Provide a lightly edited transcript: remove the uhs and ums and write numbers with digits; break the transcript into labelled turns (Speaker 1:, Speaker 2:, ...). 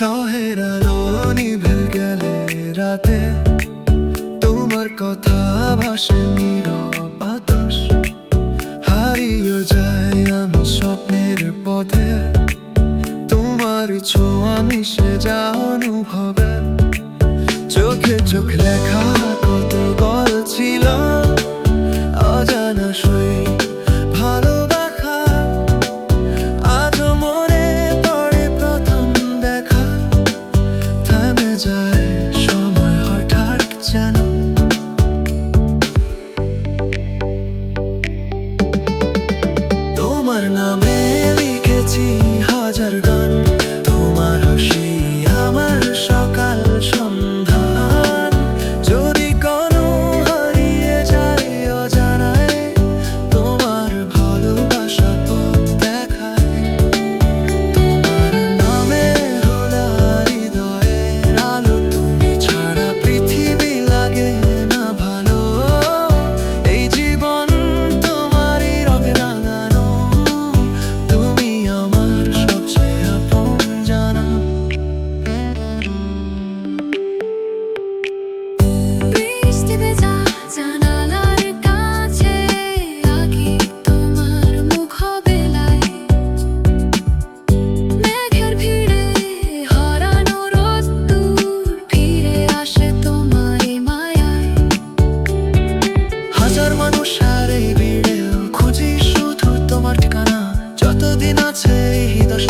Speaker 1: শহের আলো নিভে গেলে রাতে তোমার কথা ভাসে নীরব বাতাস, হারিয়ে যায় আমি স্বপ্নের পথে। তোমার ছোঁয়া মিশে যা অনুভবে, চোখে চোখ লেখা কত গল্প ছিল অজানা সই ভালোবাসা। আজও মনে পড়ে প্রথম দেখা, থেমে যায় সময় হঠাৎ যেন। তোমার নামে লিখেছি হাজার গান, তোমার হাসি আমার সকাল সন্ধ্যা। যদি কোনো হারিয়ে যায় অজানায়, তোমার ভালোবাসা পথ দেখায়। তোমার নামে খোলা হৃদয়ের আলো, তুমি ছাড়া পৃথিবী লাগে না ভালো। এই জীবন তোমারই রঙে রাঙানো, তুমি আমার সবচেয়ে আপন জানা।
Speaker 2: বৃষ্টি ভেজা জানালার কাছে তাকিয়ে তোমার মুখবেলায়, মেঘের ভিড়ে হারানো রোদ্দুর ফিরে আসে তোমার মায়ায়।
Speaker 1: হাজার মানুষ আর এই ভিড়েও খুঁজি শুধু তোমার ঠিকানা, যতদিন আছে এই হৃদয়